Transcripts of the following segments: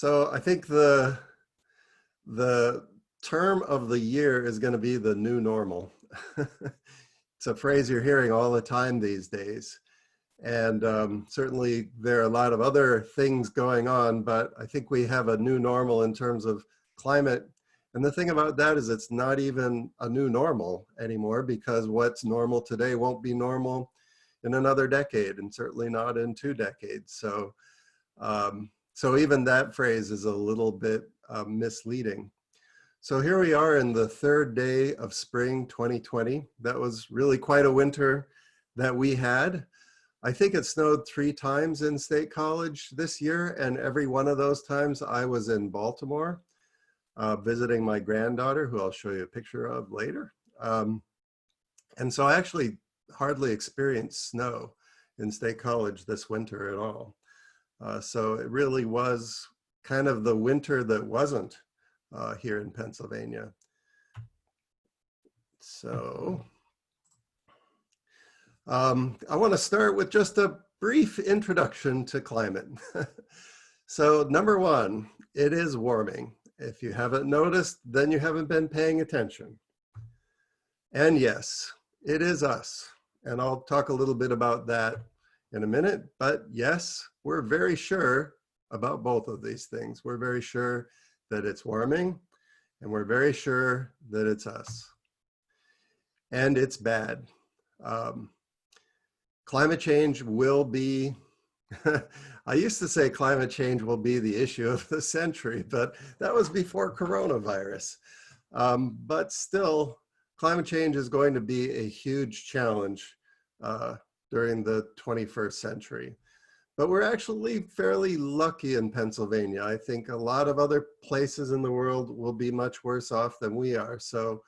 So I think the term of the year is going to be the new normal. It's a phrase you're hearing all the time these days. And certainly there are a lot of other things going on, but I think we have a new normal in terms of climate. And the thing about that is it's not even a new normal anymore, because what's normal today won't be normal in another decade, and certainly not in 2 decades. So even that phrase is a little bit misleading. So here we are in the 3rd day of spring 2020. That was really quite a winter that we had. I think it snowed 3 times in State College this year, and every one of those times I was in Baltimore visiting my granddaughter, who I'll show you a picture of later. And so I actually hardly experienced snow in State College this winter at all. So it really was kind of the winter that wasn't here in Pennsylvania. So I want to start with just a brief introduction to climate. So number 1, it is warming. If you haven't noticed, then you haven't been paying attention. And yes, it is us. And I'll talk a little bit about that in a minute. But yes, we're very sure about both of these things. We're very sure that it's warming, and we're very sure that it's us. And it's bad. Climate change will be, I used to say climate change will be the issue of the century, but that was before coronavirus. But still, climate change is going to be a huge challenge during the 21st century. But we're actually fairly lucky in Pennsylvania. I think a lot of other places in the world will be much worse off than we are. So,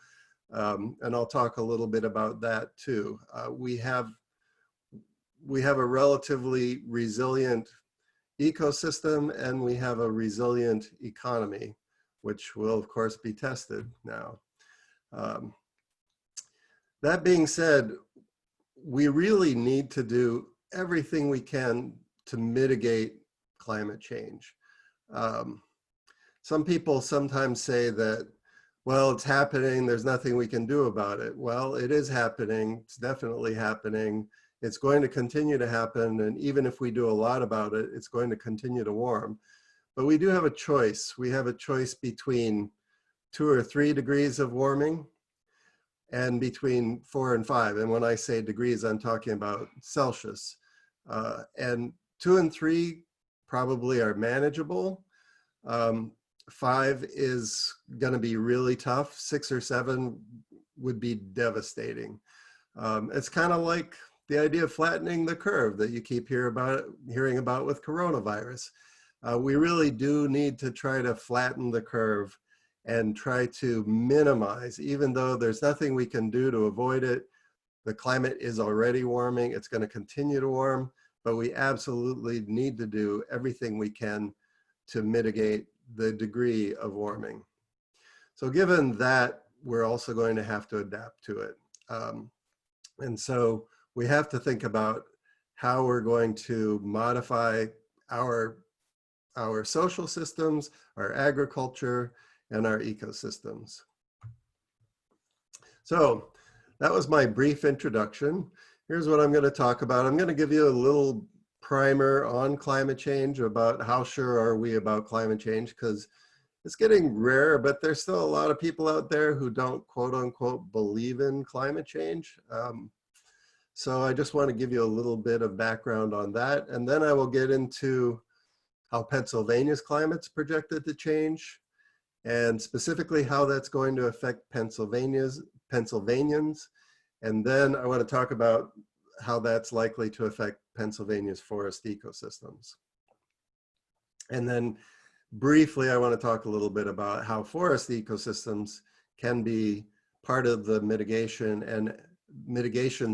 and I'll talk a little bit about that too. We have a relatively resilient ecosystem, and we have a resilient economy, which will of course be tested now. That being said, we really need to do everything we can to mitigate climate change. Some people sometimes say that, well, it's happening, there's nothing we can do about it. Well, it is happening, it's definitely happening. It's going to continue to happen, and even if we do a lot about it, it's going to continue to warm. But we do have a choice. We have a choice between 2 or 3 degrees of warming and between 4 and 5. And when I say degrees, I'm talking about Celsius. And 2 and 3 probably are manageable. 5 is going to be really tough. 6 or 7 would be devastating. It's kind of like the idea of flattening the curve that you keep hearing about with coronavirus. We really do need to try to flatten the curve and try to minimize, even though there's nothing we can do to avoid it. The climate is already warming, it's going to continue to warm, but we absolutely need to do everything we can to mitigate the degree of warming. So given that, we're also going to have to adapt to it. And so we have to think about how we're going to modify our social systems, our agriculture, and our ecosystems. So that was my brief introduction. Here's what I'm going to talk about. I'm going to give you a little primer on climate change, about how sure are we about climate change, because it's getting rare, but there's still a lot of people out there who don't quote unquote believe in climate change. So I just want to give you a little bit of background on that. And then I will get into how Pennsylvania's climate's projected to change, and specifically how that's going to affect Pennsylvanians. And then I want to talk about how that's likely to affect Pennsylvania's forest ecosystems. And then briefly, I want to talk a little bit about how forest ecosystems can be part of the mitigation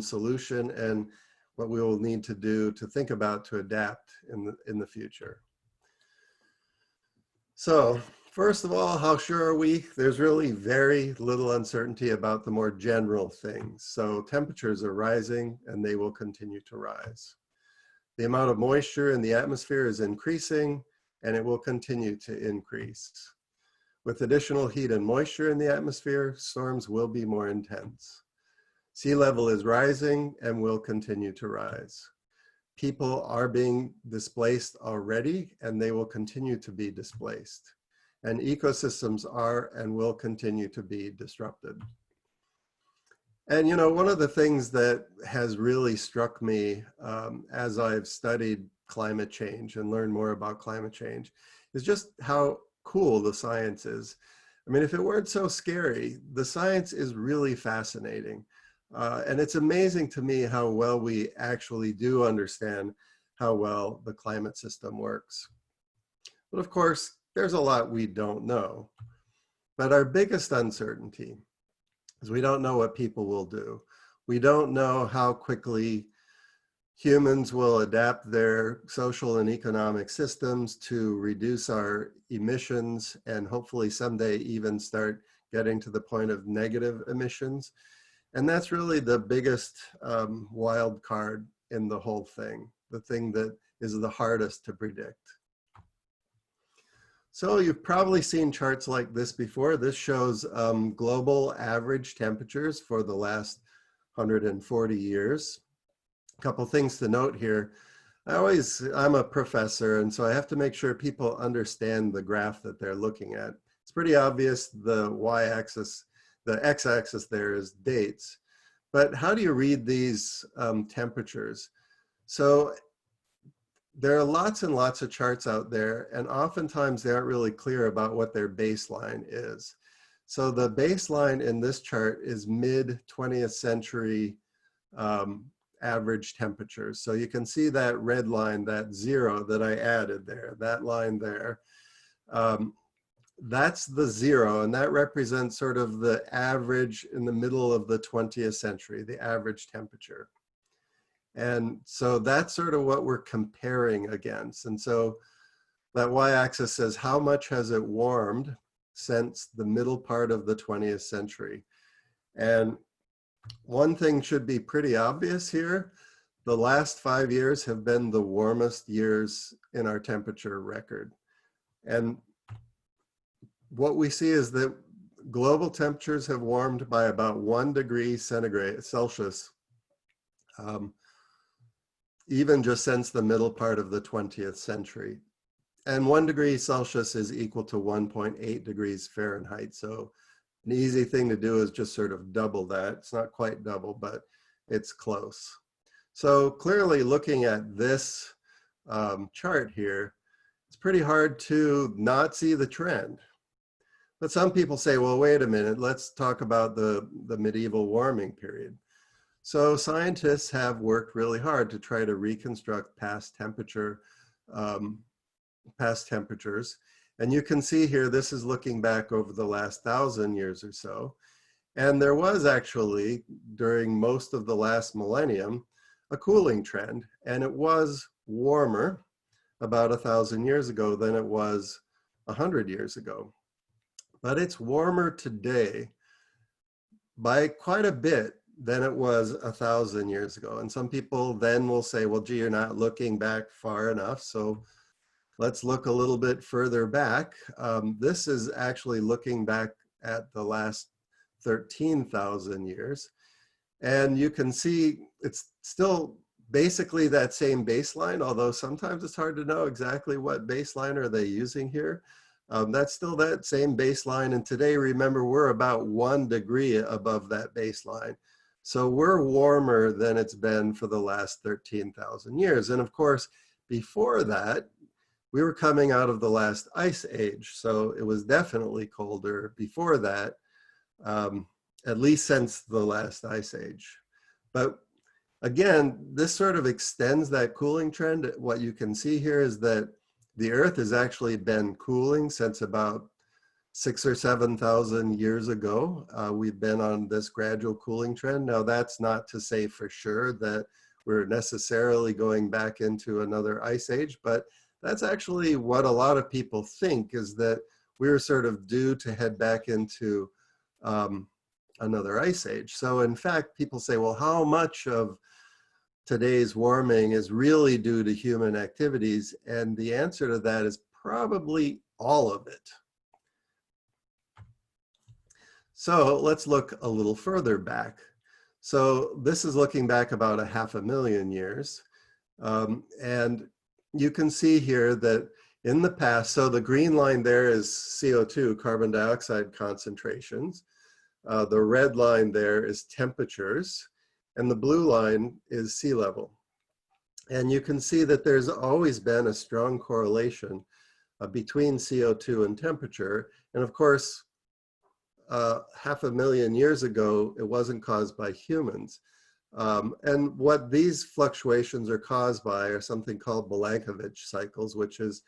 solution, and what we will need to do to think about to adapt in the future. So first of all, how sure are we? There's really very little uncertainty about the more general things. So temperatures are rising, and they will continue to rise. The amount of moisture in the atmosphere is increasing, and it will continue to increase. With additional heat and moisture in the atmosphere, storms will be more intense. Sea level is rising and will continue to rise. People are being displaced already, and they will continue to be displaced. And ecosystems are and will continue to be disrupted. And you know, one of the things that has really struck me as I've studied climate change and learned more about climate change is just how cool the science is. I mean, if it weren't so scary, the science is really fascinating. And it's amazing to me how well we actually do understand how well the climate system works. But of course, there's a lot we don't know. But our biggest uncertainty is we don't know what people will do. We don't know how quickly humans will adapt their social and economic systems to reduce our emissions and hopefully someday even start getting to the point of negative emissions. And that's really the biggest wild card in the whole thing, the thing that is the hardest to predict. So you've probably seen charts like this before. This shows global average temperatures for the last 140 years. A couple things to note here. I'm a professor, and so I have to make sure people understand the graph that they're looking at. It's pretty obvious the y-axis, the x-axis there is dates. But how do you read these temperatures? So there are lots and lots of charts out there, and oftentimes they aren't really clear about what their baseline is. So the baseline in this chart is mid-20th century average temperatures. So you can see that red line, that 0 that I added there, that line there. That's the 0, and that represents sort of the average in the middle of the 20th century, the average temperature. And so that's sort of what we're comparing against. And so that y-axis says how much has it warmed since the middle part of the 20th century. And one thing should be pretty obvious here. The last 5 years have been the warmest years in our temperature record. And what we see is that global temperatures have warmed by about 1 degree Celsius, even just since the middle part of the 20th century. And 1 degree Celsius is equal to 1.8 degrees Fahrenheit. So an easy thing to do is just sort of double that. It's not quite double, but it's close. So clearly looking at this chart here, it's pretty hard to not see the trend. But some people say, well, wait a minute, let's talk about the medieval warming period. So scientists have worked really hard to try to reconstruct past temperatures. And you can see here, this is looking back over the last 1,000 years or so. And there was actually, during most of the last millennium, a cooling trend. And it was warmer about 1,000 years ago than it was 100 years ago. But it's warmer today by quite a bit than it was 1,000 years ago. And some people then will say, well, gee, you're not looking back far enough. So let's look a little bit further back. This is actually looking back at the last 13,000 years. And you can see it's still basically that same baseline, although sometimes it's hard to know exactly what baseline are they using here. That's still that same baseline. And today, remember, we're about 1 degree above that baseline. So we're warmer than it's been for the last 13,000 years. And of course, before that, we were coming out of the last ice age. So it was definitely colder before that, at least since the last ice age. But again, this sort of extends that cooling trend. What you can see here is that the Earth has actually been cooling since about 6,000 or 7,000 years ago. We've been on this gradual cooling trend. Now, that's not to say for sure that we're necessarily going back into another ice age, but that's actually what a lot of people think, is that we're sort of due to head back into another ice age. So in fact, people say, well, how much of today's warming is really due to human activities? And the answer to that is probably all of it. So let's look a little further back. So this is looking back about 500,000 years. And you can see here that in the past, so the green line there is CO2, carbon dioxide concentrations. The red line there is temperatures, and the blue line is sea level. And you can see that there's always been a strong correlation between CO2 and temperature. And of course, 500,000 years ago, it wasn't caused by humans. And what these fluctuations are caused by are something called Milankovitch cycles, which is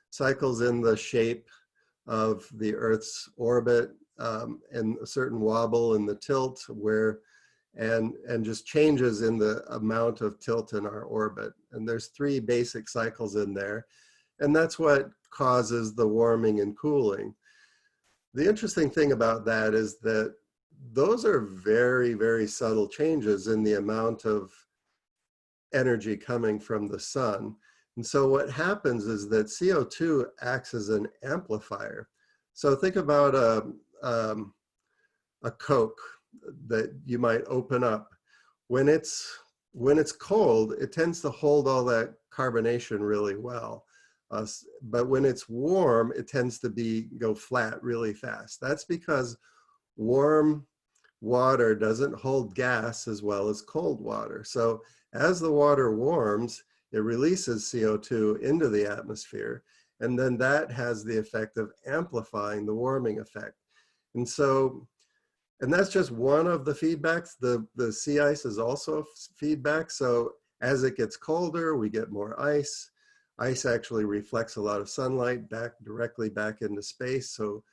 cycles in the shape of the Earth's orbit, and a certain wobble in the tilt where, and just changes in the amount of tilt in our orbit. And there's 3 basic cycles in there. And that's what causes the warming and cooling. The interesting thing about that is that those are very, very subtle changes in the amount of energy coming from the sun. And so what happens is that CO2 acts as an amplifier. So think about a Coke that you might open up. When it's cold, it tends to hold all that carbonation really well. But when it's warm, it tends to go flat really fast. That's because warm water doesn't hold gas as well as cold water. So as the water warms, it releases CO2 into the atmosphere, and then that has the effect of amplifying the warming effect. And so, and that's just one of the feedbacks. The sea ice is also feedback. So as it gets colder, we get more ice. Ice actually reflects a lot of sunlight directly back into space. So,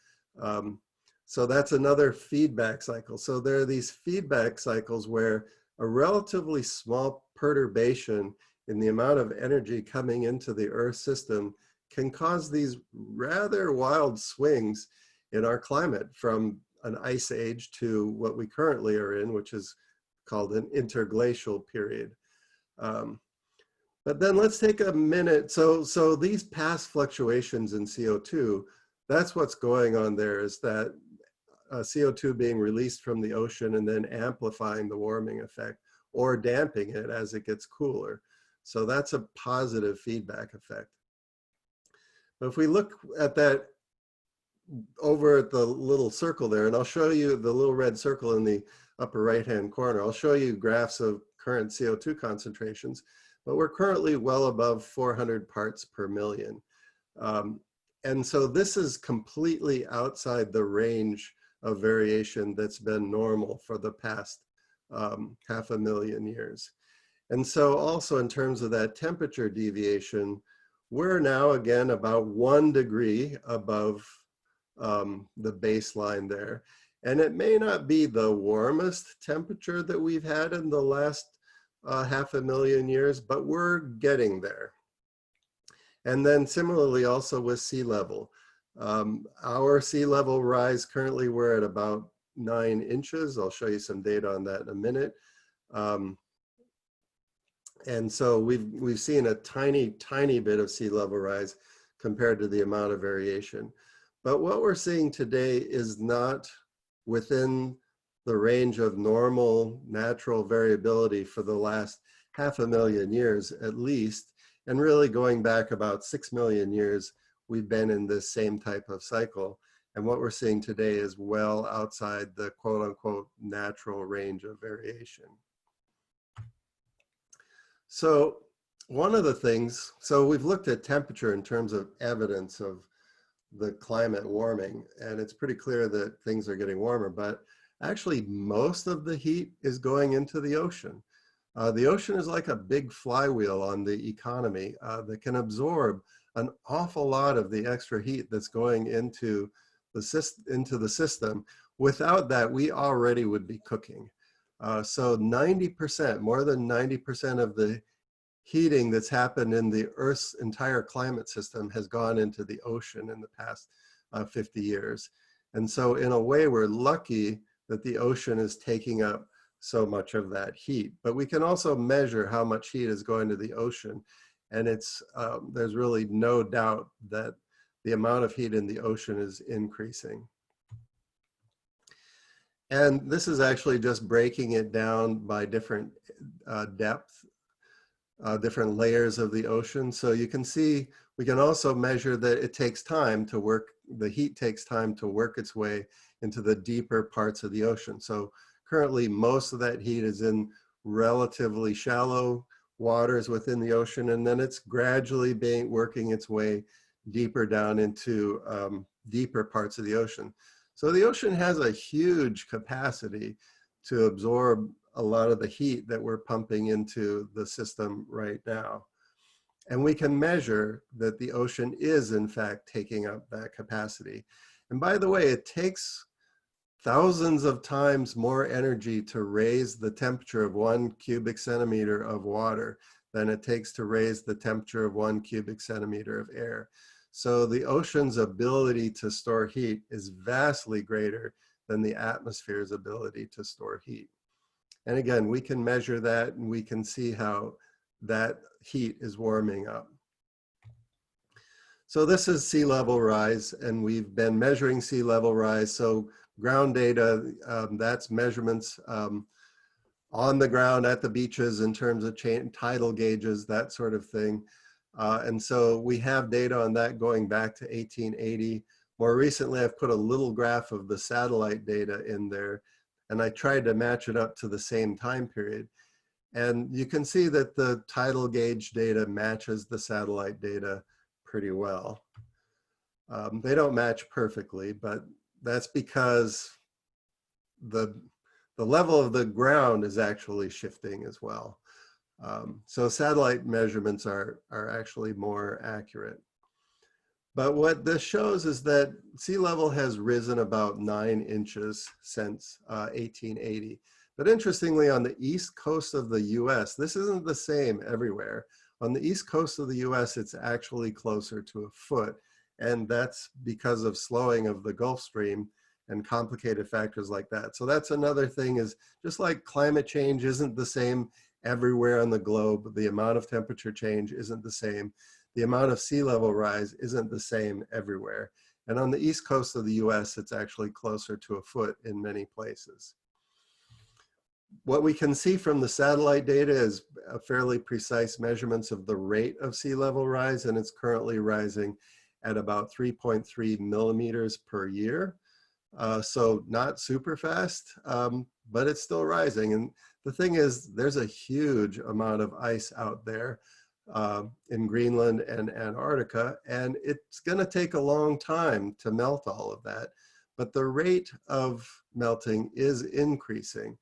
so that's another feedback cycle. So there are these feedback cycles where a relatively small perturbation in the amount of energy coming into the Earth system can cause these rather wild swings in our climate, from an ice age to what we currently are in, which is called an interglacial period. But then let's take a minute. So these past fluctuations in CO2, that's what's going on there, is that CO2 being released from the ocean and then amplifying the warming effect or damping it as it gets cooler. So that's a positive feedback effect. But if we look at that over at the little circle there, and I'll show you the little red circle in the upper right-hand corner, I'll show you graphs of current CO2 concentrations. But we're currently well above 400 parts per million. And so this is completely outside the range of variation that's been normal for the past 500,000 years. And so also in terms of that temperature deviation, we're now again about 1 degree above the baseline there. And it may not be the warmest temperature that we've had in the last 500,000 years, but we're getting there. And then similarly also with sea level. Our sea level rise, currently we're at about 9 inches. I'll show you some data on that in a minute. And so we've seen a tiny bit of sea level rise compared to the amount of variation. But what we're seeing today is not within the range of normal natural variability for the last 500,000 years at least, and really going back about 6 million years, we've been in this same type of cycle. And what we're seeing today is well outside the quote unquote natural range of variation. So one of the things, so we've looked at temperature in terms of evidence of the climate warming, and it's pretty clear that things are getting warmer, but actually most of the heat is going into the ocean. The ocean is like a big flywheel on the economy that can absorb an awful lot of the extra heat that's going into the system. Without that, we already would be cooking. So 90%, more than 90% of the heating that's happened in the Earth's entire climate system has gone into the ocean in the past 50 years. And so in a way, we're lucky that the ocean is taking up so much of that heat. But we can also measure how much heat is going to the ocean. And it's there's really no doubt that the amount of heat in the ocean is increasing. And this is actually just breaking it down by different depth, different layers of the ocean. So you can see, we can also measure that it takes time to work, the heat takes time to work its way into the deeper parts of the ocean. So currently most of that heat is in relatively shallow waters within the ocean, and then it's gradually working its way deeper down into deeper parts of the ocean. So the ocean has a huge capacity to absorb a lot of the heat that we're pumping into the system right now. And we can measure that the ocean is in fact taking up that capacity. And by the way, it takes thousands of times more energy to raise the temperature of 1 cubic centimeter of water than it takes to raise the temperature of 1 cubic centimeter of air. So the ocean's ability to store heat is vastly greater than the atmosphere's ability to store heat. And again, we can measure that and we can see how that heat is warming up. So this is sea level rise, and we've been measuring sea level rise. So ground data, that's measurements on the ground at the beaches in terms of tidal gauges, that sort of thing. And so we have data on that going back to 1880. More recently, I've put a little graph of the satellite data in there, and I tried to match it up to the same time period. And you can see that the tidal gauge data matches the satellite data pretty well. They don't match perfectly, but that's because the level of the ground is actually shifting as well. So satellite measurements are actually more accurate. But what this shows is that sea level has risen about 9 inches since 1880. But interestingly, on the east coast of the US, this isn't the same everywhere. On the east coast of the US, it's actually closer to a foot. And that's because of slowing of the Gulf Stream and complicated factors like that. So that's another thing, is just like climate change isn't the same everywhere on the globe, the amount of temperature change isn't the same. The amount of sea level rise isn't the same everywhere. And on the east coast of the US, it's actually closer to a foot in many places. What we can see from the satellite data is a fairly precise measurements of the rate of sea level rise, and it's currently rising at about 3.3 millimeters per year. So not super fast, but it's still rising. And the thing is, there's a huge amount of ice out there in Greenland and Antarctica, and it's gonna take a long time to melt all of that. But the rate of melting is increasing,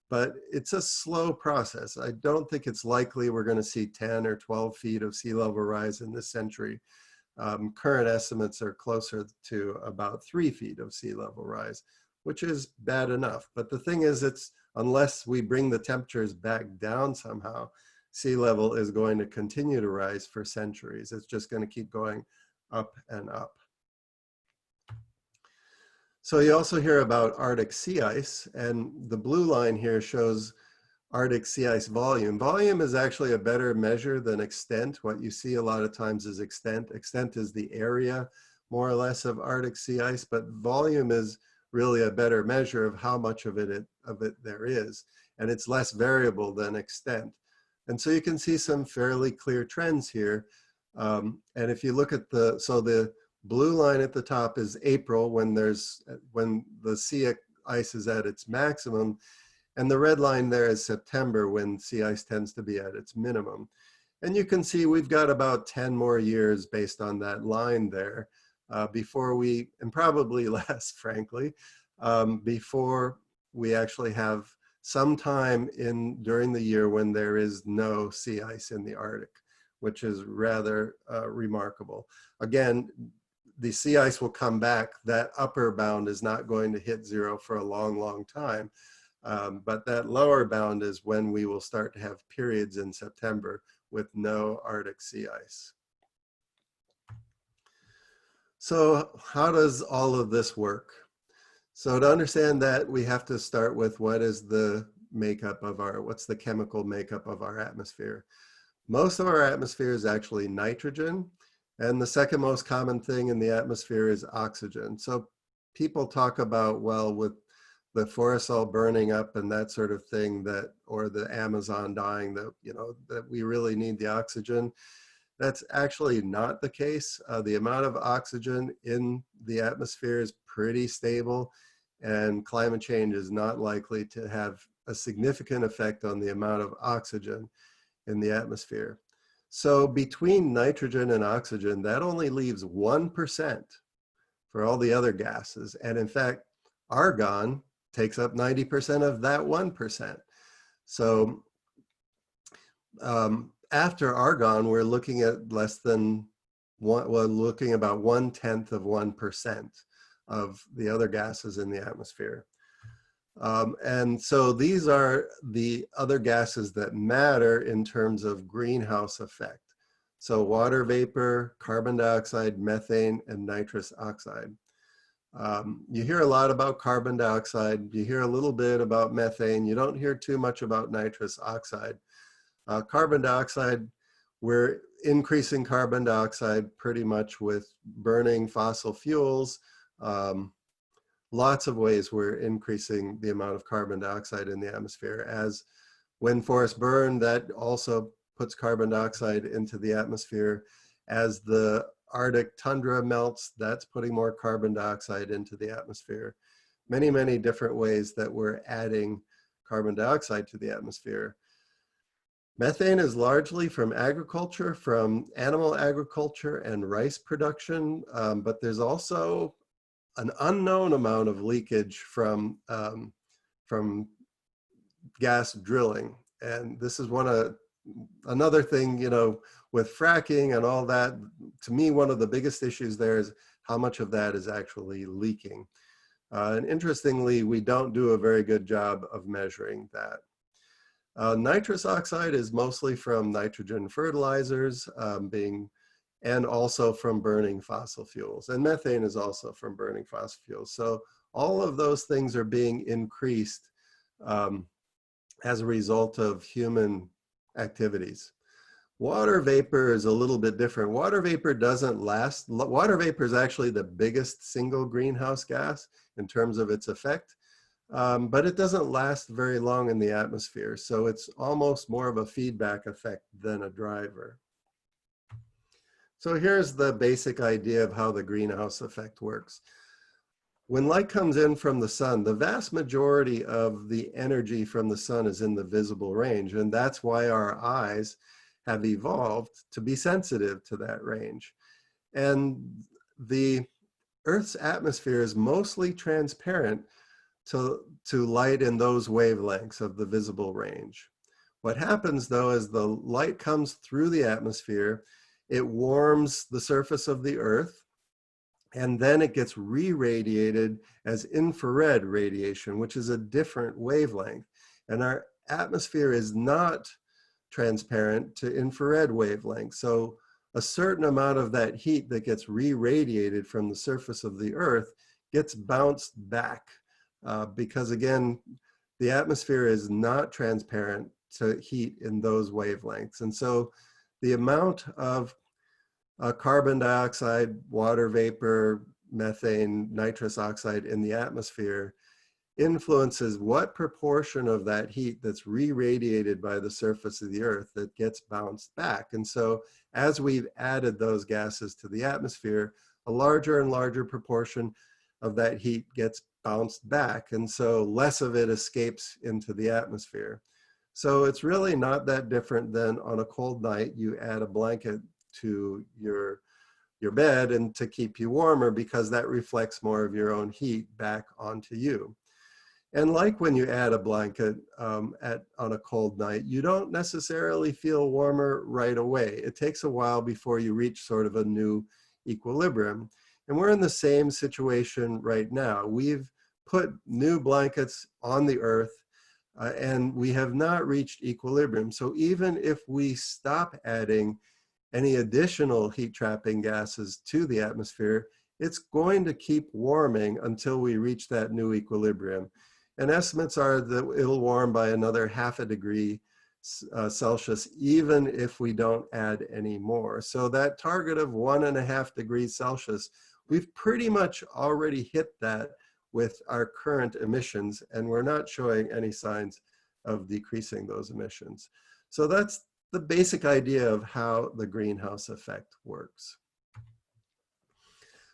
but it's a slow process. I don't think it's likely we're gonna see 10 or 12 feet of sea level rise in this century. Current estimates are closer to about 3 feet of sea level rise, which is bad enough. But the thing is, it's unless we bring the temperatures back down somehow, sea level is going to continue to rise for centuries. It's just going to keep going up and up. So you also hear about Arctic sea ice, and the blue line here shows Arctic sea ice volume. Volume is actually a better measure than extent. What you see a lot of times is extent. Extent is the area, more or less, of Arctic sea ice, but volume is really a better measure of how much of it there is, and it's less variable than extent. And so you can see some fairly clear trends here. And if you look at the blue line at the top is April, when the sea ice is at its maximum. And the red line there is September, when sea ice tends to be at its minimum. And you can see we've got about 10 more years based on that line there before we, and probably less, frankly, before we actually have some time during the year when there is no sea ice in the Arctic, which is rather remarkable. Again, the sea ice will come back. That upper bound is not going to hit zero for a long, long time. But that lower bound is when we will start to have periods in September with no Arctic sea ice. So how does all of this work? So to understand that, we have to start with what is the makeup of what's the chemical makeup of our atmosphere? Most of our atmosphere is actually nitrogen, And the second most common thing in the atmosphere is oxygen. So people talk about, well, with the forests all burning up and that sort of thing, that, or the Amazon dying, that, you know, that we really need the oxygen. That's actually not the case. The amount of oxygen in the atmosphere is pretty stable, and climate change is not likely to have a significant effect on the amount of oxygen in the atmosphere. So between nitrogen and oxygen, that only leaves 1% for all the other gases. And in fact, argon takes up 90% of that 1%. So after argon, we're looking at less than one, well, looking about 1/10 of 1% of the other gases in the atmosphere. And so these are the other gases that matter in terms of greenhouse effect. So water vapor, carbon dioxide, methane, and nitrous oxide. You hear a lot about carbon dioxide. You hear a little bit about methane. You don't hear too much about nitrous oxide. Carbon dioxide, we're increasing carbon dioxide pretty much with burning fossil fuels. Lots of ways we're increasing the amount of carbon dioxide in the atmosphere. As when forests burn, that also puts carbon dioxide into the atmosphere. As the Arctic tundra melts, that's putting more carbon dioxide into the atmosphere. Many, many different ways that we're adding carbon dioxide to the atmosphere. Methane is largely from agriculture, from animal agriculture and rice production, but there's also an unknown amount of leakage from gas drilling. And this is another thing, you know, with fracking and all that. To me, one of the biggest issues there is how much of that is actually leaking. And interestingly, we don't do a very good job of measuring that. Nitrous oxide is mostly from nitrogen fertilizers, and also from burning fossil fuels. And methane is also from burning fossil fuels. So all of those things are being increased as a result of human activities. Water vapor is a little bit different. Water vapor doesn't last. Water vapor is actually the biggest single greenhouse gas in terms of its effect, but it doesn't last very long in the atmosphere. So it's almost more of a feedback effect than a driver. So here's the basic idea of how the greenhouse effect works. When light comes in from the sun, the vast majority of the energy from the sun is in the visible range, and that's why our eyes have evolved to be sensitive to that range. And the Earth's atmosphere is mostly transparent to light in those wavelengths of the visible range. What happens though is the light comes through the atmosphere, it warms the surface of the Earth, and then it gets re-radiated as infrared radiation, which is a different wavelength. And our atmosphere is not transparent to infrared wavelengths. So a certain amount of that heat that gets re-radiated from the surface of the Earth gets bounced back because, again, the atmosphere is not transparent to heat in those wavelengths. And so the amount of carbon dioxide, water vapor, methane, nitrous oxide in the atmosphere influences what proportion of that heat that's re-radiated by the surface of the Earth that gets bounced back. And so as we've added those gases to the atmosphere, a larger and larger proportion of that heat gets bounced back. And so less of it escapes into the atmosphere. So it's really not that different than on a cold night, you add a blanket to your bed and to keep you warmer, because that reflects more of your own heat back onto you. And like when you add a blanket on a cold night, you don't necessarily feel warmer right away. It takes a while before you reach sort of a new equilibrium. And we're in the same situation right now. We've put new blankets on the Earth and we have not reached equilibrium. So even if we stop adding any additional heat trapping gases to the atmosphere, it's going to keep warming until we reach that new equilibrium. And estimates are that it'll warm by another 0.5 degree Celsius, even if we don't add any more. So that target of 1.5 degrees Celsius, we've pretty much already hit that with our current emissions, and we're not showing any signs of decreasing those emissions. So that's the basic idea of how the greenhouse effect works.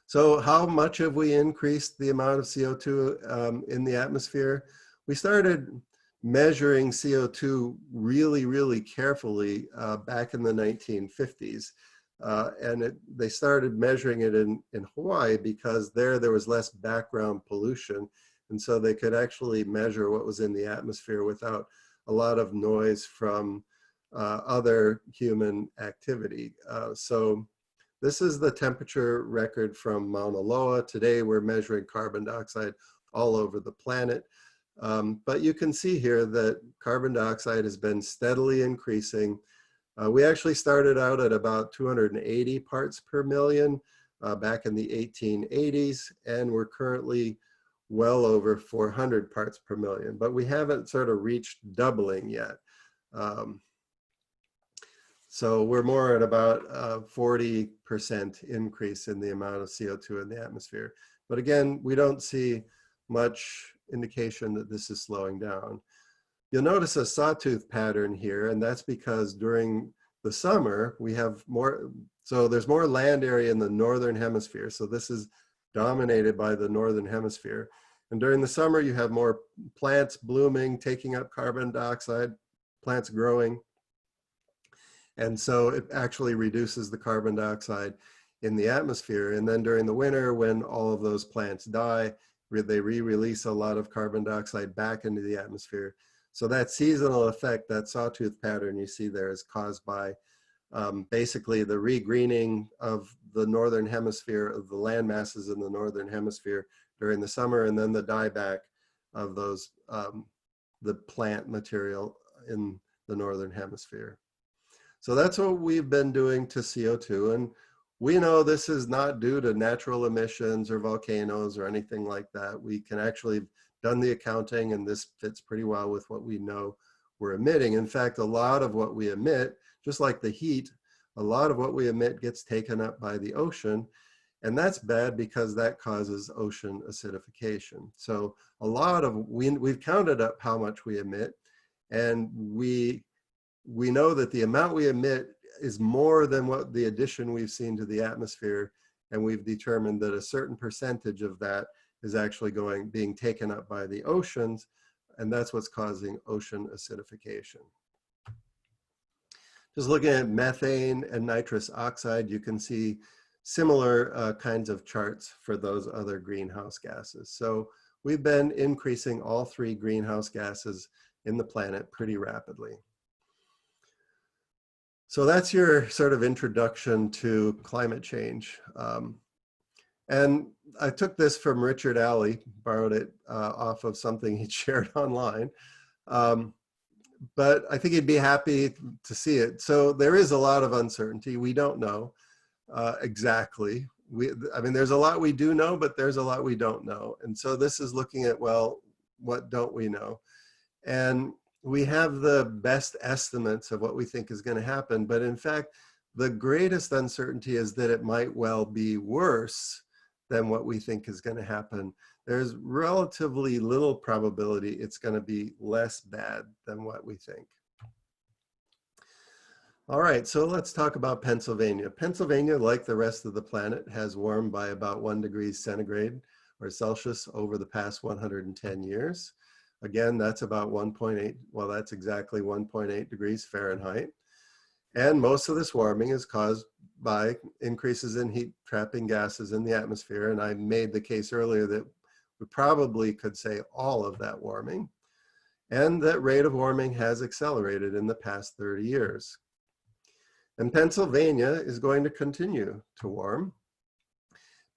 So how much have we increased the amount of CO2 in the atmosphere? We started measuring CO2 really, really carefully back in the 1950s. And they started measuring it in Hawaii because there was less background pollution. And so they could actually measure what was in the atmosphere without a lot of noise from other human activity. So this is the temperature record from Mauna Loa. Today we're measuring carbon dioxide all over the planet. But you can see here that carbon dioxide has been steadily increasing. We actually started out at about 280 parts per million back in the 1880s, and we're currently well over 400 parts per million, but we haven't sort of reached doubling yet. So we're more at about a 40% increase in the amount of CO2 in the atmosphere. But again, we don't see much indication that this is slowing down. You'll notice a sawtooth pattern here, and that's because during the summer we have more, so there's more land area in the northern hemisphere. So this is dominated by the northern hemisphere. And during the summer you have more plants blooming, taking up carbon dioxide, plants growing. And so it actually reduces the carbon dioxide in the atmosphere. And then during the winter, when all of those plants die, they re-release a lot of carbon dioxide back into the atmosphere. So that seasonal effect, that sawtooth pattern you see there, is caused by basically the regreening of the northern hemisphere, of the land masses in the northern hemisphere during the summer, and then the dieback of those, the plant material in the northern hemisphere. So that's what we've been doing to CO2. And we know this is not due to natural emissions or volcanoes or anything like that. We can actually done the accounting, and this fits pretty well with what we know we're emitting. In fact, a lot of what we emit, just like the heat, a lot of what we emit gets taken up by the ocean. And that's bad because that causes ocean acidification. So a lot of, we've counted up how much we emit, and we know that the amount we emit is more than what the addition we've seen to the atmosphere, and we've determined that a certain percentage of that is actually being taken up by the oceans, and that's what's causing ocean acidification. Just looking at methane and nitrous oxide, you can see similar kinds of charts for those other greenhouse gases. So we've been increasing all three greenhouse gases in the planet pretty rapidly. So that's your sort of introduction to climate change. And I took this from Richard Alley, borrowed it off of something he shared online. But I think he'd be happy to see it. So there is a lot of uncertainty. We don't know exactly. I mean, there's a lot we do know, but there's a lot we don't know. And so this is looking at, well, what don't we know? And we have the best estimates of what we think is going to happen, but in fact, the greatest uncertainty is that it might well be worse than what we think is going to happen. There's relatively little probability it's going to be less bad than what we think. All right, so let's talk about Pennsylvania. Pennsylvania, like the rest of the planet, has warmed by about 1 degree centigrade or Celsius over the past 110 years. Again, that's about 1.8, well, that's exactly 1.8 degrees Fahrenheit. And most of this warming is caused by increases in heat trapping gases in the atmosphere. And I made the case earlier that we probably could say all of that warming. And that rate of warming has accelerated in the past 30 years. And Pennsylvania is going to continue to warm.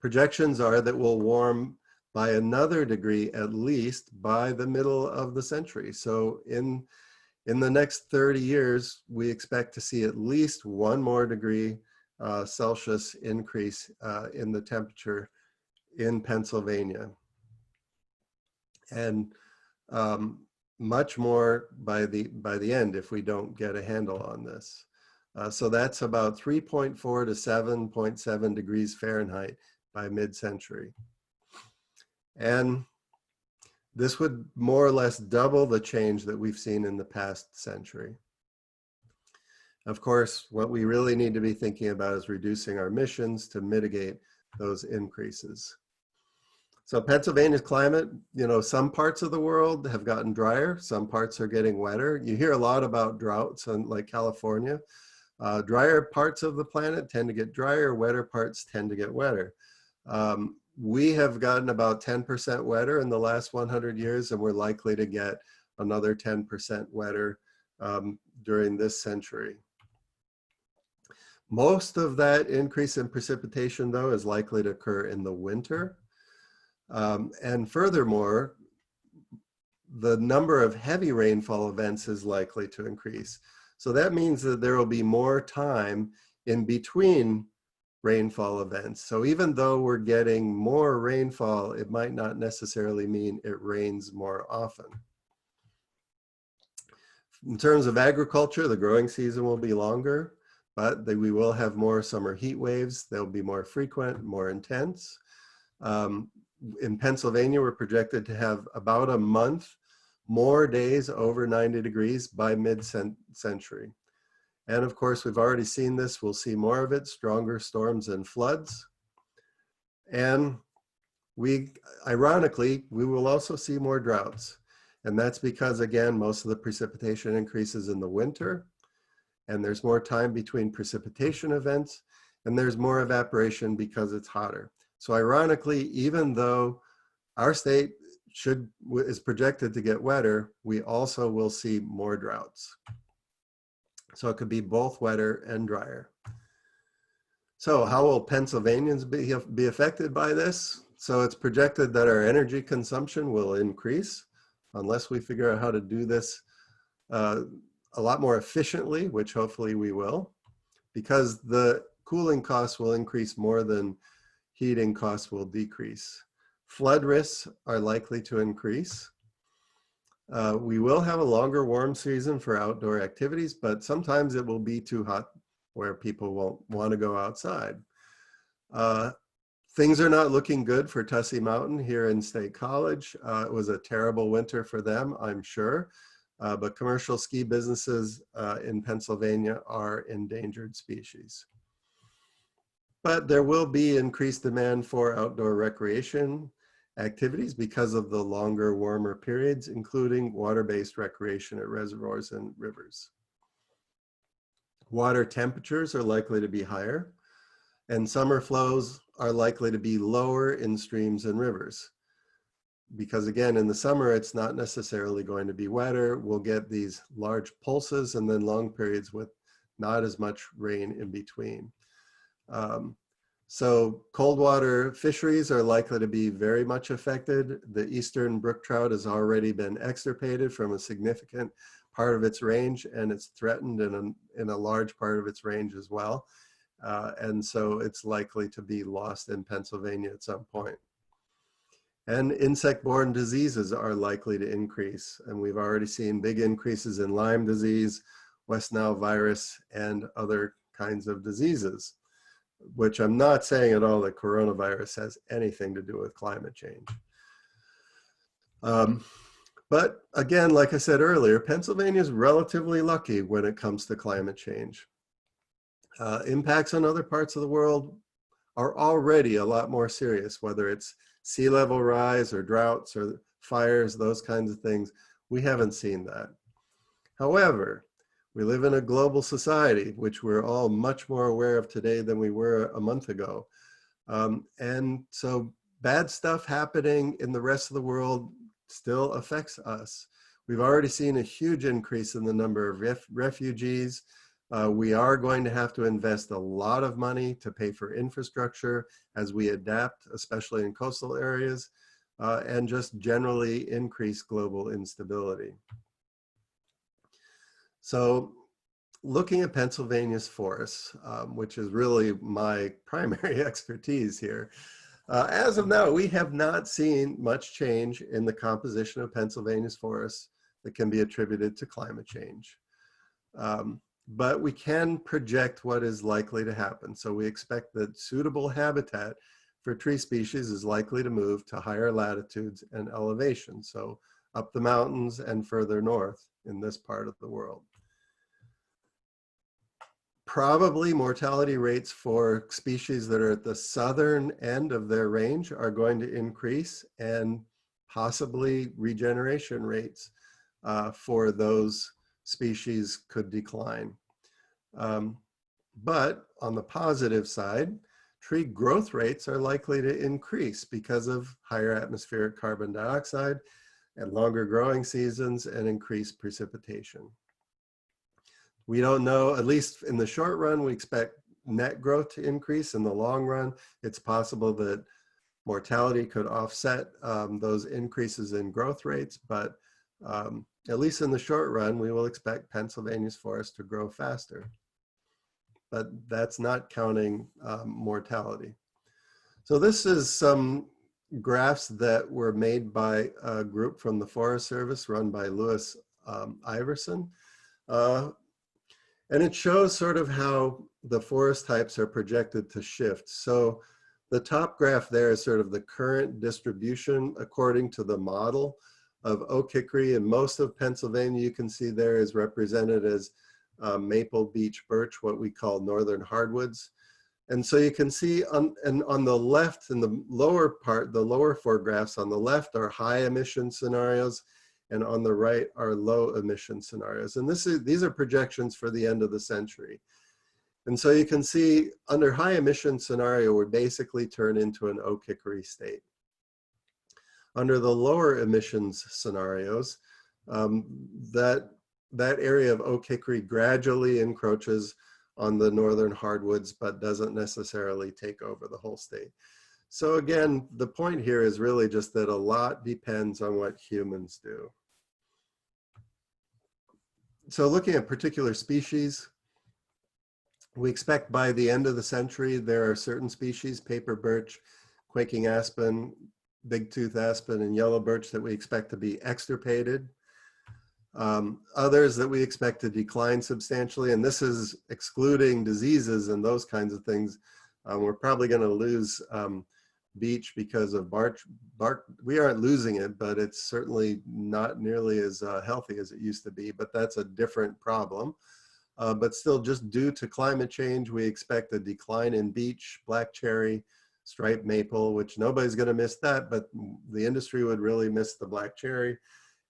Projections are that we'll warm by another degree at least by the middle of the century. So in the next 30 years, we expect to see at least 1 more degree Celsius increase in the temperature in Pennsylvania. And much more by the end if we don't get a handle on this. So that's about 3.4 to 7.7 degrees Fahrenheit by mid-century. And this would more or less double the change that we've seen in the past century. Of course, what we really need to be thinking about is reducing our emissions to mitigate those increases. So Pennsylvania's climate, you know, some parts of the world have gotten drier, some parts are getting wetter. You hear a lot about droughts in like California. Drier parts of the planet tend to get drier, wetter parts tend to get wetter. We have gotten about 10% wetter in the last 100 years, and we're likely to get another 10% wetter during this century. Most of that increase in precipitation, though, is likely to occur in the winter. And furthermore, the number of heavy rainfall events is likely to increase. So that means that there will be more time in between rainfall events. So even though we're getting more rainfall, it might not necessarily mean it rains more often. In terms of agriculture, the growing season will be longer, but we will have more summer heat waves. They'll be more frequent, more intense. In Pennsylvania, we're projected to have about a month more days over 90 degrees by mid-century. And of course, we've already seen this. We'll see more of it, stronger storms and floods. And ironically, we will also see more droughts. And that's because, again, most of the precipitation increases in the winter, and there's more time between precipitation events, and there's more evaporation because it's hotter. So ironically, even though our state is projected to get wetter, we also will see more droughts. So it could be both wetter and drier. So how will Pennsylvanians be affected by this? So it's projected that our energy consumption will increase unless we figure out how to do this a lot more efficiently, which hopefully we will, because the cooling costs will increase more than heating costs will decrease. Flood risks are likely to increase. We will have a longer warm season for outdoor activities, but sometimes it will be too hot where people won't want to go outside. Things are not looking good for Tussey Mountain here in State College. It was a terrible winter for them, I'm sure, but commercial ski businesses in Pennsylvania are endangered species. But there will be increased demand for outdoor recreation activities because of the longer, warmer periods, including water-based recreation at reservoirs and rivers. Water temperatures are likely to be higher, and summer flows are likely to be lower in streams and rivers. Because again, in the summer, it's not necessarily going to be wetter. We'll get these large pulses and then long periods with not as much rain in between. So cold water fisheries are likely to be very much affected. The eastern brook trout has already been extirpated from a significant part of its range, and it's threatened in a large part of its range as well. And so it's likely to be lost in Pennsylvania at some point. And insect-borne diseases are likely to increase. And we've already seen big increases in Lyme disease, West Nile virus, and other kinds of diseases, which I'm not saying at all that coronavirus has anything to do with climate change. But again, like I said earlier, Pennsylvania is relatively lucky when it comes to climate change. Impacts on other parts of the world are already a lot more serious, whether it's sea level rise or droughts or fires, those kinds of things. We haven't seen that. However, we live in a global society, which we're all much more aware of today than we were a month ago. And so bad stuff happening in the rest of the world still affects us. We've already seen a huge increase in the number of refugees. We are going to have to invest a lot of money to pay for infrastructure as we adapt, especially in coastal areas, and just generally increase global instability. So looking at Pennsylvania's forests, which is really my primary expertise here, as of now, we have not seen much change in the composition of Pennsylvania's forests that can be attributed to climate change. But we can project what is likely to happen. So we expect that suitable habitat for tree species is likely to move to higher latitudes and elevations, so up the mountains and further north in this part of the world. Probably mortality rates for species that are at the southern end of their range are going to increase, and possibly regeneration rates for those species could decline. But on the positive side, tree growth rates are likely to increase because of higher atmospheric carbon dioxide and longer growing seasons and increased precipitation. We don't know, at least in the short run, we expect net growth to increase. In the long run, it's possible that mortality could offset those increases in growth rates, but at least in the short run, we will expect Pennsylvania's forest to grow faster. But that's not counting mortality. So this is some graphs that were made by a group from the Forest Service run by Lewis Iverson. And it shows sort of how the forest types are projected to shift. So the top graph there is sort of the current distribution according to the model of oak hickory, and most of Pennsylvania you can see there is represented as maple, beech, birch, what we call northern hardwoods. And so you can see on the left, in the lower part, the lower four graphs on the left are high emission scenarios, and on the right are low emission scenarios. And these are projections for the end of the century. And so you can see under high emission scenario, we basically turn into an oak hickory state. Under the lower emissions scenarios, that area of oak hickory gradually encroaches on the northern hardwoods, but doesn't necessarily take over the whole state. So again, the point here is really just that a lot depends on what humans do. So looking at particular species, we expect by the end of the century, there are certain species, paper birch, quaking aspen, big tooth aspen, and yellow birch that we expect to be extirpated. Others that we expect to decline substantially, and this is excluding diseases and those kinds of things. We're probably going to lose beech because of bark. We aren't losing it, but it's certainly not nearly as healthy as it used to be, but that's a different problem. But still, just due to climate change, we expect a decline in beech, black cherry, striped maple, which nobody's going to miss that, but the industry would really miss the black cherry,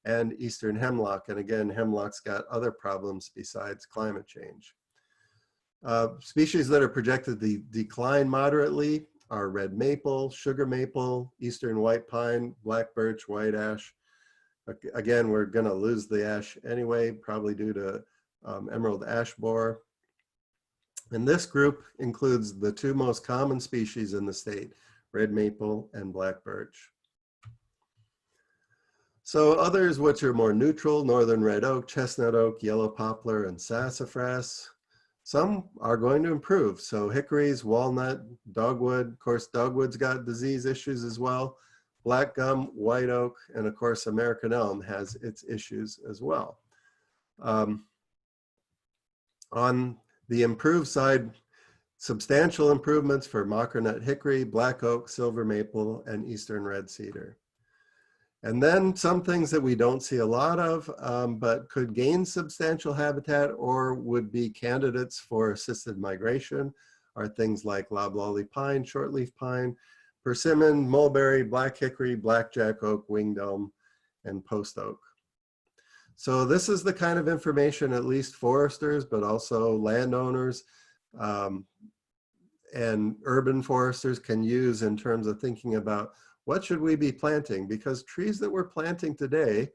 and eastern hemlock. And again, hemlock's got other problems besides climate change. Species that are projected to decline moderately are red maple, sugar maple, eastern white pine, black birch, white ash. Again, we're going to lose the ash anyway, probably due to emerald ash borer. And this group includes the two most common species in the state, red maple and black birch. So others which are more neutral, northern red oak, chestnut oak, yellow poplar, and sassafras. Some are going to improve. So hickories, walnut, dogwood, of course dogwood's got disease issues as well, black gum, white oak, and of course American elm has its issues as well. On the improved side, substantial improvements for mockernut hickory, black oak, silver maple, and eastern red cedar. And then some things that we don't see a lot of, but could gain substantial habitat or would be candidates for assisted migration are things like loblolly pine, shortleaf pine, persimmon, mulberry, black hickory, blackjack oak, winged elm, and post oak. So this is the kind of information at least foresters, but also landowners and urban foresters can use in terms of thinking about what should we be planting? Because trees that we're planting today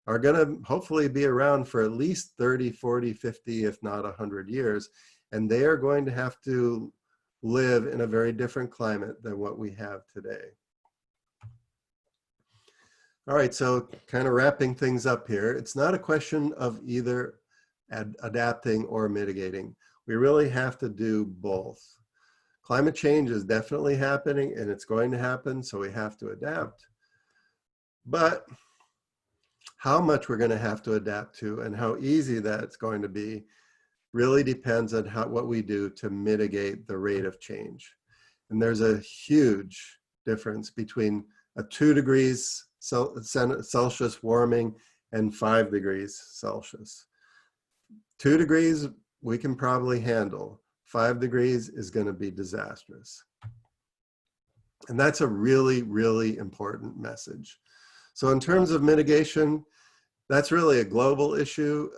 are going to hopefully be around for at least 30, 40, 50, if not 100 years. And they are going to have to live in a very different climate than what we have today. All right, so kind of wrapping things up here. It's not a question of either adapting or mitigating. We really have to do both. Climate change is definitely happening and it's going to happen, so we have to adapt. But how much we're going to have to adapt to and how easy that's going to be really depends on what we do to mitigate the rate of change. And there's a huge difference between a 2 degrees Celsius warming and 5 degrees Celsius. 2 degrees we can probably handle. 5 degrees is going to be disastrous. And that's a really, really important message. So in terms of mitigation, that's really a global issue.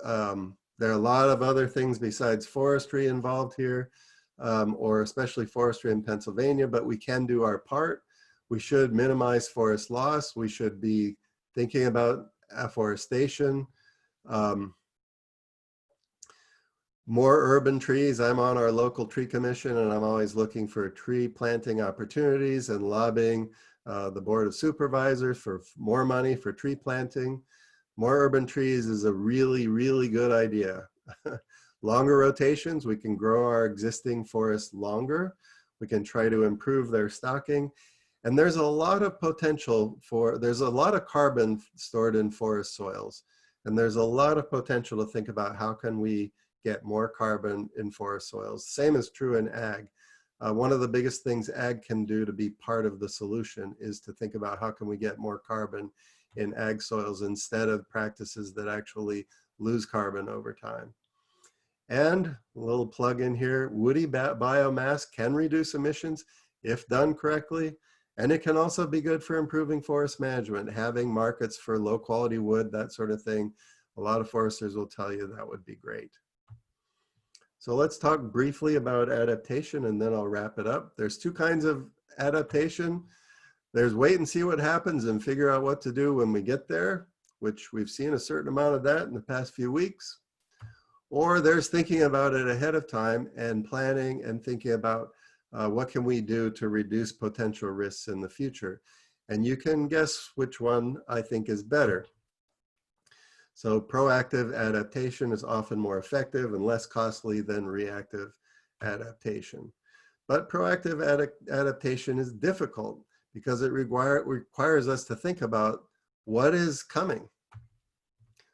There are a lot of other things besides forestry involved here, or especially forestry in Pennsylvania, but we can do our part. We should minimize forest loss. We should be thinking about afforestation. More urban trees. I'm on our local tree commission, and I'm always looking for tree planting opportunities and lobbying the Board of Supervisors for more money for tree planting. More urban trees is a really, really good idea. Longer rotations, we can grow our existing forests longer. We can try to improve their stocking. And there's a lot of potential there's a lot of carbon stored in forest soils. And there's a lot of potential to think about how can we get more carbon in forest soils. Same is true in ag. One of the biggest things ag can do to be part of the solution is to think about how can we get more carbon in ag soils instead of practices that actually lose carbon over time. And a little plug in here, woody biomass can reduce emissions if done correctly. And it can also be good for improving forest management, having markets for low quality wood, that sort of thing. A lot of foresters will tell you that would be great. So let's talk briefly about adaptation and then I'll wrap it up. There's two kinds of adaptation. There's wait and see what happens and figure out what to do when we get there, which we've seen a certain amount of that in the past few weeks. Or there's thinking about it ahead of time and planning and thinking about what can we do to reduce potential risks in the future. And you can guess which one I think is better. So proactive adaptation is often more effective and less costly than reactive adaptation. But proactive adaptation is difficult because it requires us to think about what is coming.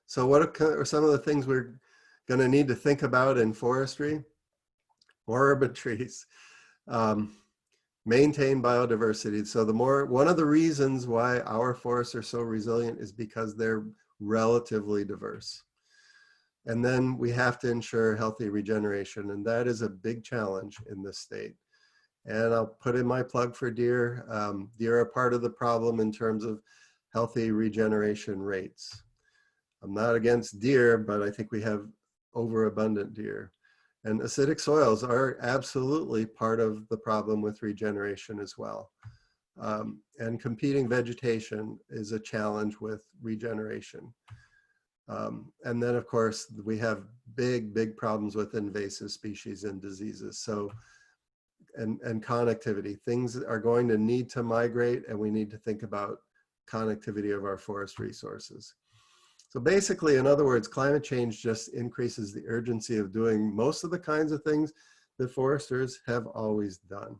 So what are some of the things we're going to need to think about in forestry? More urban trees, maintain biodiversity. So one of the reasons why our forests are so resilient is because they're relatively diverse. And then we have to ensure healthy regeneration, and that is a big challenge in this state. And I'll put in my plug for deer. Deer are part of the problem in terms of healthy regeneration rates. I'm not against deer, but I think we have overabundant deer. And acidic soils are absolutely part of the problem with regeneration as well. And competing vegetation is a challenge with regeneration. And then of course, we have big problems with invasive species and diseases. So, and connectivity, things are going to need to migrate and we need to think about connectivity of our forest resources. So basically, in other words, climate change just increases the urgency of doing most of the kinds of things that foresters have always done.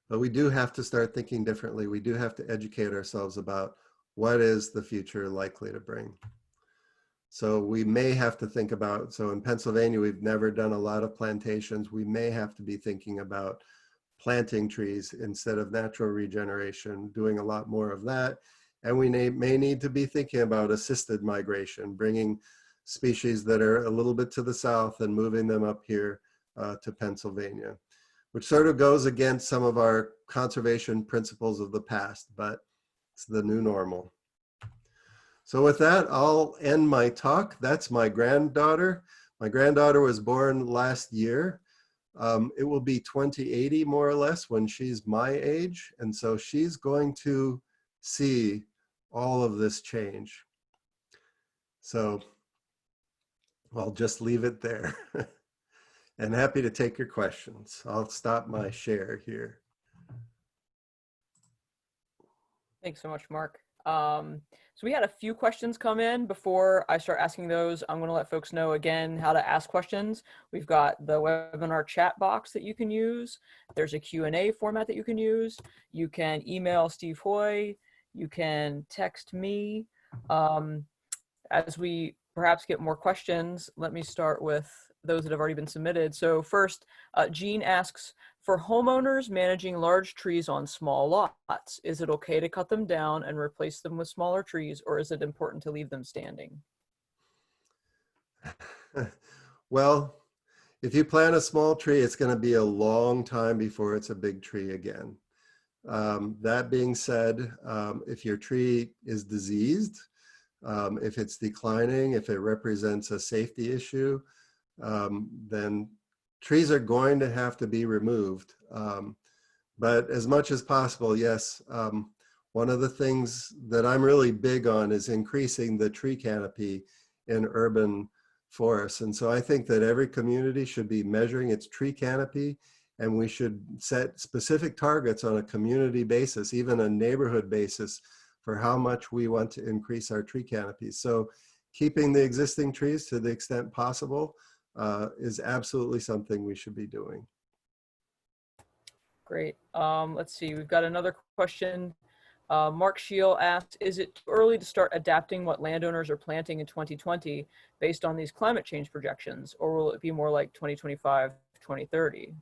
But we do have to start thinking differently. We do have to educate ourselves about what is the future likely to bring. So we may have to think about, so in Pennsylvania, we've never done a lot of plantations. We may have to be thinking about planting trees instead of natural regeneration, doing a lot more of that. And we may need to be thinking about assisted migration, bringing species that are a little bit to the south and moving them up here to Pennsylvania, which sort of goes against some of our conservation principles of the past, but it's the new normal. So with that, I'll end my talk. That's my granddaughter. My granddaughter was born last year. It will be 2080 more or less when she's my age. And so she's going to see all of this change. So I'll just leave it there. And happy to take your questions. I'll stop my share here. Thanks so much, Mark. So we had a few questions come in. Before I start asking those, I'm going to let folks know again how to ask questions. We've got the webinar chat box that you can use. There's a Q&A format that you can use. You can email Steve Hoy. You can text me. As we perhaps get more questions, let me start with those that have already been submitted. So first, Jean asks, for homeowners managing large trees on small lots, is it okay to cut them down and replace them with smaller trees, or is it important to leave them standing? Well, if you plant a small tree, it's going to be a long time before it's a big tree again. That being said, if your tree is diseased, if it's declining, if it represents a safety issue, then trees are going to have to be removed. But as much as possible, yes, one of the things that I'm really big on is increasing the tree canopy in urban forests. And so I think that every community should be measuring its tree canopy, and we should set specific targets on a community basis, even a neighborhood basis, for how much we want to increase our tree canopies. So keeping the existing trees to the extent possible is absolutely something we should be doing. Great. Let's see, we've got another question. Mark Scheel asked, is it too early to start adapting what landowners are planting in 2020 based on these climate change projections, or will it be more like 2025, 2030?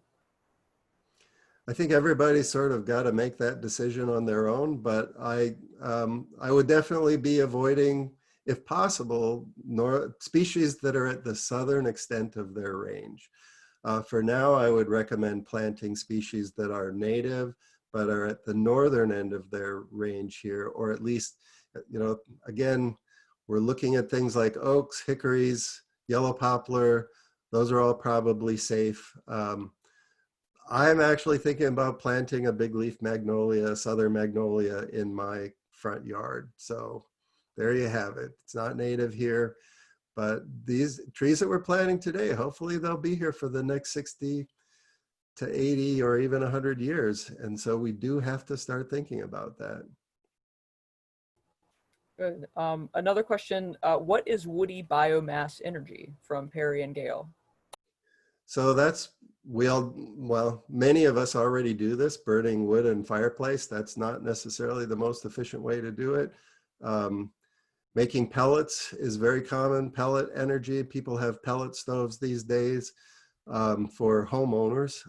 I think everybody's sort of got to make that decision on their own, but I would definitely be avoiding, if possible, species that are at the southern extent of their range. For now, I would recommend planting species that are native, but are at the northern end of their range here, or at least, again, we're looking at things like oaks, hickories, yellow poplar. Those are all probably safe. I'm actually thinking about planting a big leaf magnolia, southern magnolia, in my front yard. So there you have it. It's not native here, but these trees that we're planting today, hopefully they'll be here for the next 60 to 80 or even 100 years. And so we do have to start thinking about that. Good. Another question, what is woody biomass energy, from Perry and Gale? So that's, well, many of us already do this, burning wood in fireplace. That's not necessarily the most efficient way to do it. Making pellets is very common, pellet energy. People have pellet stoves these days for homeowners.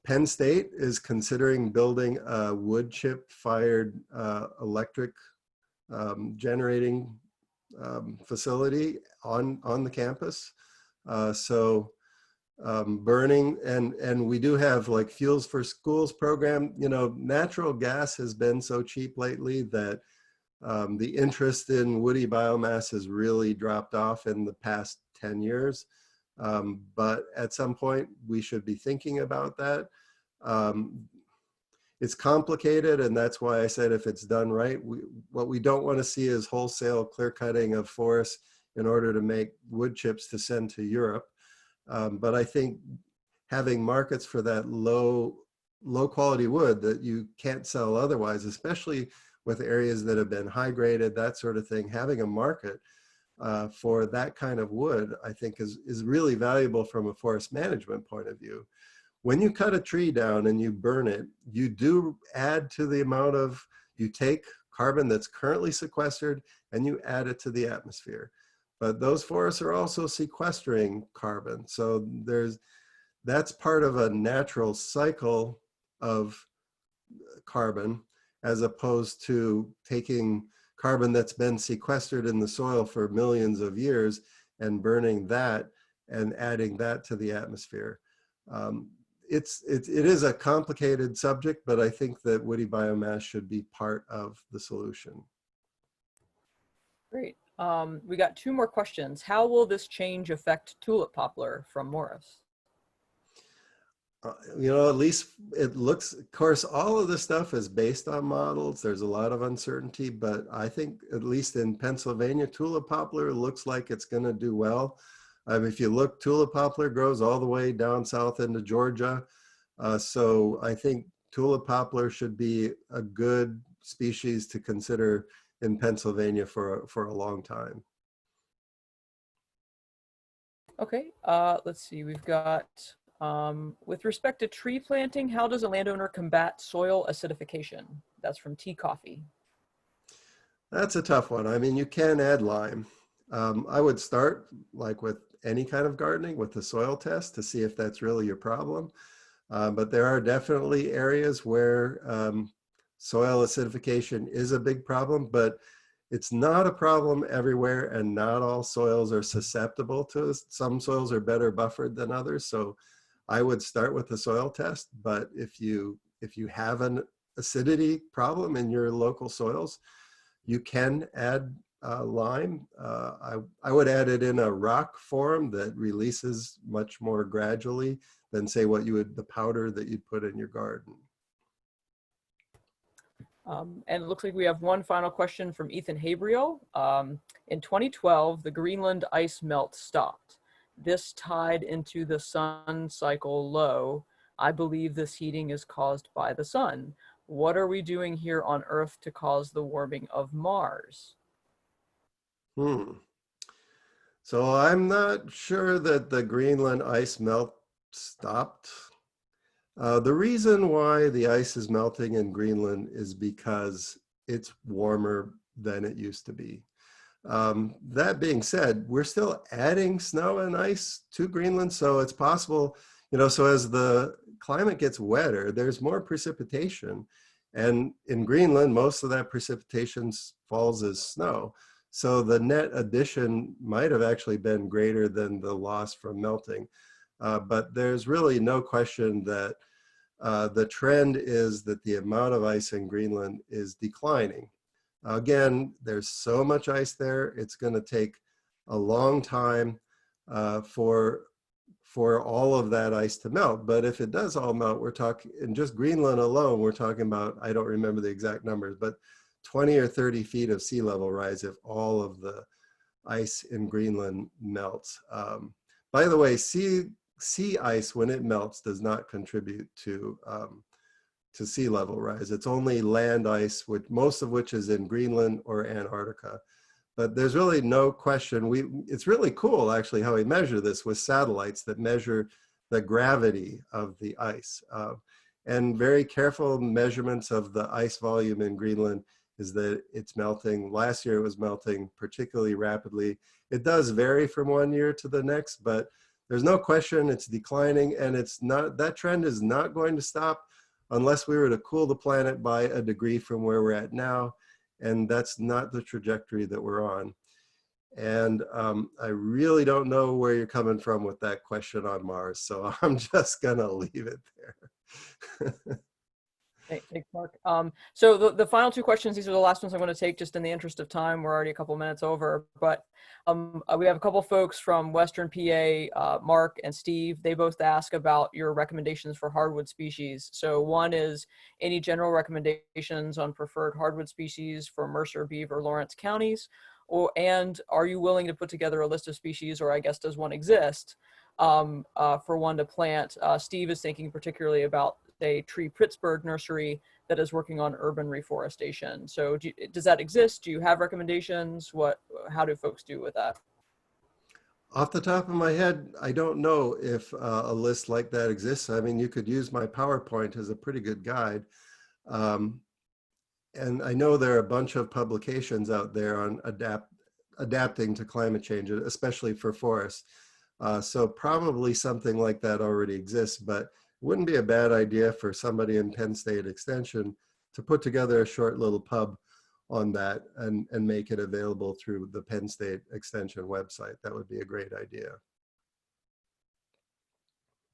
Penn State is considering building a wood chip fired electric generating facility on the campus. Burning, and we do have like Fuels for Schools program. Natural gas has been so cheap lately that the interest in woody biomass has really dropped off in the past 10 years. But at some point we should be thinking about that. It's complicated, and that's why I said if it's done right, what we don't want to see is wholesale clear cutting of forests in order to make wood chips to send to Europe. But I think having markets for that low quality wood that you can't sell otherwise, especially with areas that have been high graded, that sort of thing, having a market for that kind of wood, I think is really valuable from a forest management point of view. When you cut a tree down and you burn it, you do add to the amount of, you take carbon that's currently sequestered and you add it to the atmosphere. But those forests are also sequestering carbon. So that's part of a natural cycle of carbon, as opposed to taking carbon that's been sequestered in the soil for millions of years and burning that and adding that to the atmosphere. It is a complicated subject, but I think that woody biomass should be part of the solution. Great. We got two more questions. How will this change affect tulip poplar, from Morris? At least it looks, of course, all of this stuff is based on models. There's a lot of uncertainty, but I think at least in Pennsylvania, tulip poplar looks like it's going to do well. If you look, tulip poplar grows all the way down south into Georgia. So I think tulip poplar should be a good species to consider in Pennsylvania for a long time. Okay, let's see, we've got, with respect to tree planting, how does a landowner combat soil acidification? That's from Tea Coffee. That's a tough one. I mean, you can add lime. I would start like with any kind of gardening with the soil test to see if that's really your problem. But there are definitely areas where soil acidification is a big problem, but it's not a problem everywhere, and not all soils are susceptible to this. Some soils are better buffered than others. So I would start with the soil test, but if you have an acidity problem in your local soils, you can add lime. I would add it in a rock form that releases much more gradually than say what you would, the powder that you'd put in your garden. And it looks like we have one final question from Ethan Habriel. In 2012, the Greenland ice melt stopped. This tied into the sun cycle low. I believe this heating is caused by the sun. What are we doing here on Earth to cause the warming of Mars? So I'm not sure that the Greenland ice melt stopped. The reason why the ice is melting in Greenland is because it's warmer than it used to be. That being said, we're still adding snow and ice to Greenland, so it's possible, so as the climate gets wetter, there's more precipitation. And in Greenland, most of that precipitation falls as snow. So the net addition might have actually been greater than the loss from melting. But there's really no question that the trend is that the amount of ice in Greenland is declining. Again, there's so much ice there, it's going to take a long time for all of that ice to melt. But if it does all melt, we're talking, in just Greenland alone, we're talking about, I don't remember the exact numbers, but 20 or 30 feet of sea level rise if all of the ice in Greenland melts. By the way, sea ice, when it melts, does not contribute to sea level rise. It's only land ice, which most of which is in Greenland or Antarctica. But there's really no question. It's really cool, actually, how we measure this with satellites that measure the gravity of the ice. And very careful measurements of the ice volume in Greenland is that it's melting. Last year it was melting particularly rapidly. It does vary from one year to the next, but there's no question it's declining, and that trend is not going to stop unless we were to cool the planet by a degree from where we're at now. And that's not the trajectory that we're on. And I really don't know where you're coming from with that question on Mars, so I'm just gonna leave it there. Thanks, Mark. So the final two questions, these are the last ones I'm going to take just in the interest of time. We're already a couple minutes over, but we have a couple folks from Western PA, Mark and Steve. They both ask about your recommendations for hardwood species. So one is any general recommendations on preferred hardwood species for Mercer, Beaver, Lawrence counties, and are you willing to put together a list of species, or I guess does one exist, for one to plant? Steve is thinking particularly about a Tree Pittsburgh nursery that is working on urban reforestation. So does that exist? Do you have recommendations? How do folks do with that? Off the top of my head, I don't know if a list like that exists. I mean, you could use my PowerPoint as a pretty good guide. And I know there are a bunch of publications out there on adapting to climate change, especially for forests. So probably something like that already exists, but it wouldn't be a bad idea for somebody in Penn State Extension to put together a short little pub on that and make it available through the Penn State Extension website. That would be a great idea.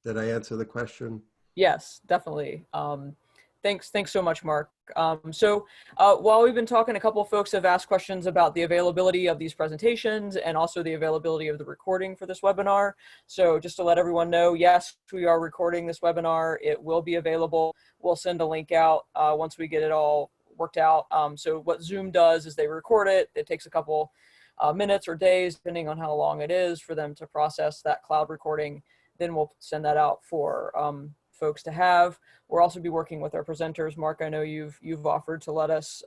Did I answer the question? Yes, definitely. Thanks so much, Mark. While we've been talking, a couple of folks have asked questions about the availability of these presentations and also the availability of the recording for this webinar. So just to let everyone know, yes, we are recording this webinar. It will be available. We'll send a link out once we get it all worked out. So what Zoom does is they record it. It takes a couple minutes or days, depending on how long it is, for them to process that cloud recording. Then we'll send that out for folks to have. We'll also be working with our presenters. Mark, I know you've offered to let us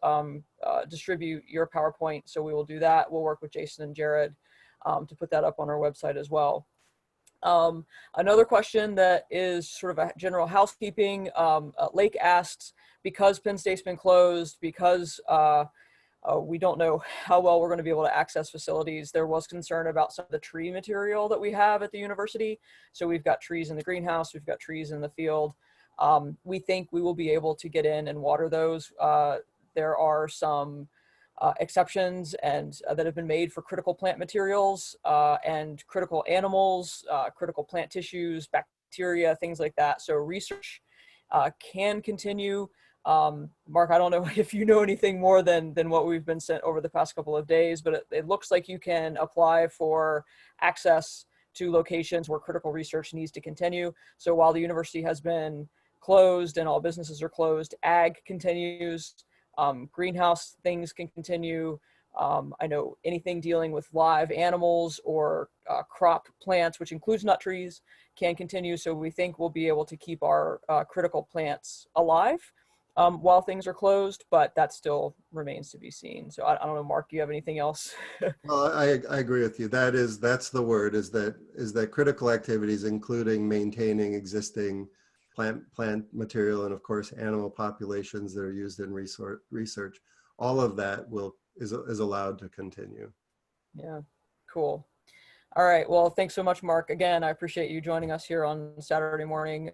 distribute your PowerPoint, so we will do that. We'll work with Jason and Jared to put that up on our website as well. Another question that is sort of a general housekeeping, Lake asks, because Penn State's been closed, because we don't know how well we're going to be able to access facilities. There was concern about some of the tree material that we have at the university. So we've got trees in the greenhouse, we've got trees in the field. We think we will be able to get in and water those. There are some exceptions and that have been made for critical plant materials and critical animals, critical plant tissues, bacteria, things like that. So research can continue. Mark, I don't know if you know anything more than what we've been sent over the past couple of days, but it looks like you can apply for access to locations where critical research needs to continue. So while the university has been closed and all businesses are closed, ag continues. Greenhouse things can continue. I know anything dealing with live animals or crop plants, which includes nut trees, can continue. So we think we'll be able to keep our critical plants alive while things are closed, but that still remains to be seen. So I don't know, Mark, do you have anything else? Well, I agree with you. That's the word, is that critical activities, including maintaining existing plant material and of course animal populations that are used in research, all of that is allowed to continue. Yeah, cool. All right. Well, thanks so much, Mark. Again, I appreciate you joining us here on Saturday morning.